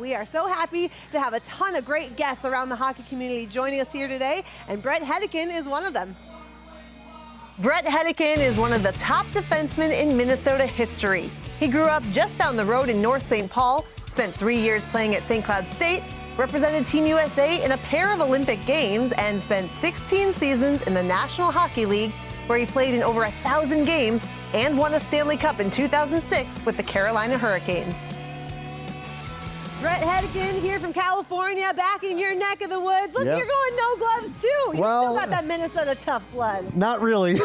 We are so happy to have a ton of great guests around the hockey community joining us here today, and Bret Hedican is one of them. Bret Hedican is one of the top defensemen in Minnesota history. He grew up just down the road in North St. Paul, spent 3 years playing at St. Cloud State, represented Team USA in a pair of Olympic Games, and spent 16 seasons in the National Hockey League, where he played in over 1,000 games and won a Stanley Cup in 2006 with the Carolina Hurricanes. Bret Hedican here from California, back in your neck of the woods. Look, you're going no gloves too. You still got that Minnesota tough blood. Not really.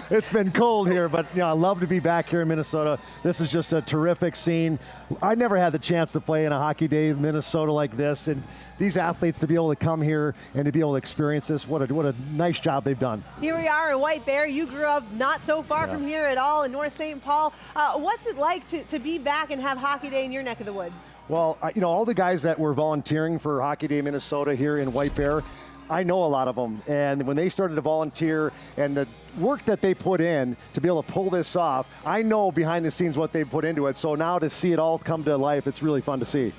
It's been cold here, but I love to be back here in Minnesota. This is just a terrific scene. I never had the chance to play in a hockey day in Minnesota like this, and these athletes to be able to come here and to be able to experience this, what a nice job they've done. Here we are in White Bear. You grew up not so far from here at all in North St. Paul. What's it like to be back and have hockey day in your neck of the woods? Well, all the guys that were volunteering for Hockey Day Minnesota here in White Bear, I know a lot of them. And when they started to volunteer and the work that they put in to be able to pull this off, I know behind the scenes what they put into it. So now to see it all come to life, it's really fun to see.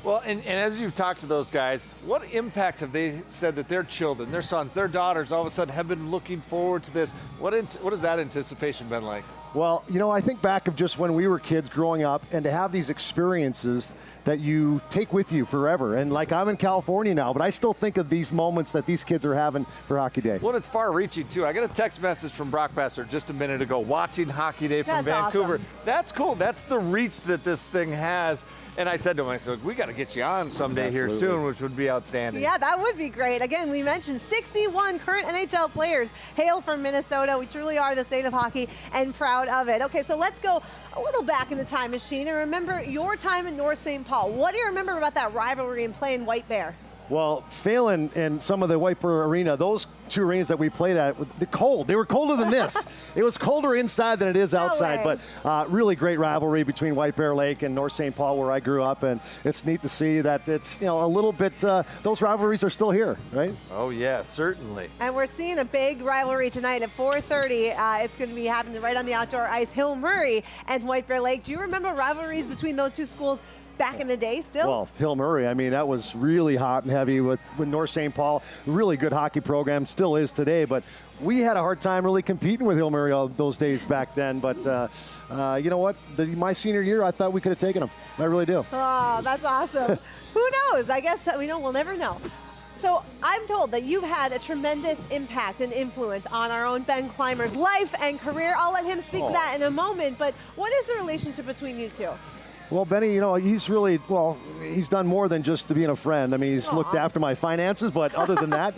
Well, and as you've talked to those guys, what impact have they said that their children, their sons, their daughters all of a sudden have been looking forward to this? What has that anticipation been like? Well, I think back of just when we were kids growing up and to have these experiences that you take with you forever. And like I'm in California now, but I still think of these moments that these kids are having for Hockey Day. Well, it's far reaching too. I got a text message from Brock Besser just a minute ago watching Hockey Day from Vancouver. Awesome. That's cool. That's the reach that this thing has. And I said to him, we got to get you on someday here soon, which would be outstanding. Yeah, that would be great. Again, we mentioned 61 current NHL players hail from Minnesota. We truly are the state of hockey and proud of it. Okay, so let's go a little back in the time machine and remember your time in North St. Paul. What do you remember about that rivalry and playing White Bear? Well, Phelan and some of the White Bear Arena, those two arenas that we played at, the cold. They were colder than this. It was colder inside than it is outside. But really great rivalry between White Bear Lake and North St. Paul, where I grew up. And it's neat to see that it's, a little bit, those rivalries are still here, right? Oh, yeah, certainly. And we're seeing a big rivalry tonight at 4:30. It's going to be happening right on the outdoor ice, Hill Murray and White Bear Lake. Do you remember rivalries between those two schools back in the day still? Well, Hill Murray, that was really hot and heavy with North St. Paul. Really good hockey program, still is today, but we had a hard time really competing with Hill Murray all those days back then. But you know what? My senior year, I thought we could have taken them. I really do. Oh, that's awesome. Who knows? I guess we'll never know. So I'm told that you've had a tremendous impact and influence on our own Ben Clymer's life and career. I'll let him speak to that in a moment, but what is the relationship between you two? Well, Benny, he's really, he's done more than just to being a friend. He's looked after my finances, but other than that,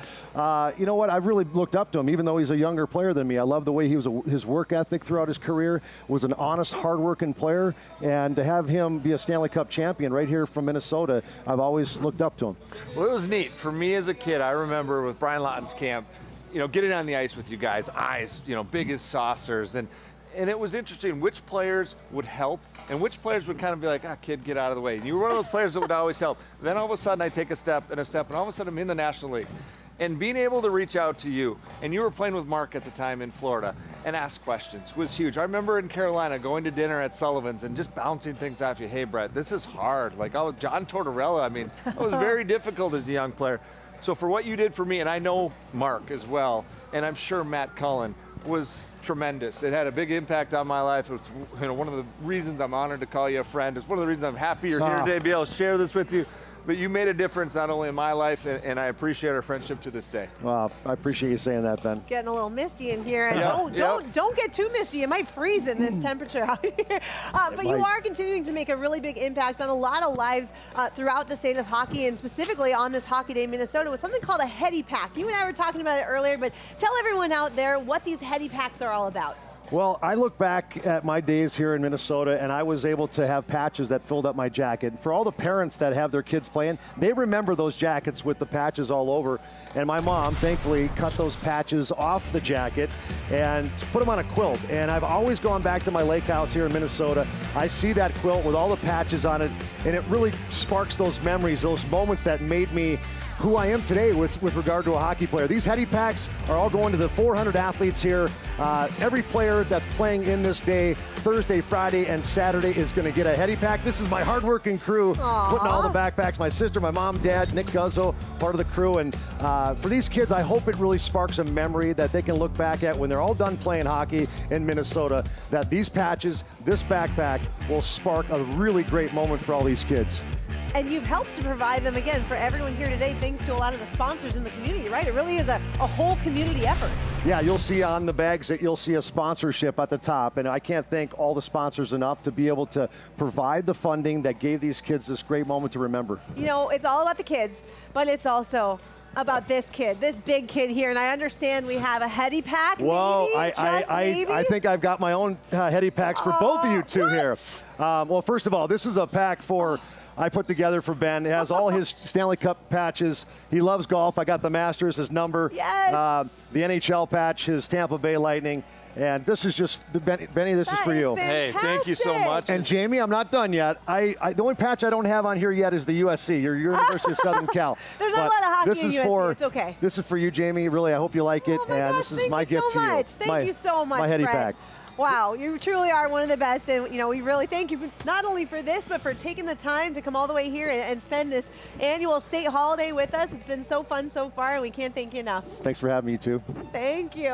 you know what? I've really looked up to him, even though he's a younger player than me. I love the way his work ethic throughout his career, was an honest, hardworking player, and to have him be a Stanley Cup champion right here from Minnesota, I've always looked up to him. Well, it was neat. For me as a kid, I remember with Brian Lawton's camp, getting on the ice with you guys, eyes, big as saucers, and it was interesting which players would help and which players would kind of be like, kid, get out of the way. And you were one of those players that would always help. Then all of a sudden I take a step, and all of a sudden I'm in the National League. And being able to reach out to you, and you were playing with Mark at the time in Florida, and ask questions was huge. I remember in Carolina going to dinner at Sullivan's and just bouncing things off you. Hey, Bret, this is hard. Like, John Tortorella, it was very difficult as a young player. So for what you did for me, and I know Mark as well, and I'm sure Matt Cullen, was tremendous. It had a big impact on my life. It was one of the reasons I'm honored to call you a friend. It's one of the reasons I'm happy you're here today to be able to share this with you. But you made a difference not only in my life, and I appreciate our friendship to this day. Well, I appreciate you saying that, Ben. Getting a little misty in here. And don't get too misty. You might freeze in this temperature out here. But you are continuing to make a really big impact on a lot of lives throughout the state of hockey, and specifically on this Hockey Day Minnesota with something called a Hedi-Pack. You and I were talking about it earlier, but tell everyone out there what these Hedi-Packs are all about. Well, I look back at my days here in Minnesota, and I was able to have patches that filled up my jacket. For all the parents that have their kids playing, they remember those jackets with the patches all over. And my mom, thankfully, cut those patches off the jacket and put them on a quilt. And I've always gone back to my lake house here in Minnesota. I see that quilt with all the patches on it, and it really sparks those memories, those moments that made me who I am today with regard to a hockey player. These Hedi-Packs are all going to the 400 athletes here. Every player that's playing in this day, Thursday, Friday, and Saturday, is going to get a Hedi-Pack. This is my hardworking crew putting all the backpacks. My sister, my mom, dad, Nick Guzzo, part of the crew. And for these kids, I hope it really sparks a memory that they can look back at when they're all done playing hockey in Minnesota, that these patches, this backpack, will spark a really great moment for all these kids. And you've helped to provide them, again, for everyone here today, thanks to a lot of the sponsors in the community, right? It really is a whole community effort. Yeah, you'll see on the bags that you'll see a sponsorship at the top, and I can't thank all the sponsors enough to be able to provide the funding that gave these kids this great moment to remember. You know, it's all about the kids, but it's also about this kid, this big kid here, and I understand we have a Hedi-Pack. Well, maybe, I think I've got my own Hedi-Packs for both of you two here. Well, first of all, this is a pack I put together for Ben. It has all his Stanley Cup patches. He loves golf. I got the Masters, his number. Yes. The NHL patch, his Tampa Bay Lightning. And this is just, Benny, this is for you. Hey, thank you so much. And Jamie, I'm not done yet. The only patch I don't have on here yet is the USC, your University of Southern Cal. There's not a lot of hockey in USC. It's okay. This is for you, Jamie. Really, I hope you like it. Oh my and gosh, this is my gift to you. Thank you so much, my Hedi-Pack. Brett. Wow, you truly are one of the best, and we really thank you not only for this, but for taking the time to come all the way here and spend this annual state holiday with us. It's been so fun so far, and we can't thank you enough. Thanks for having me, too. Thank you.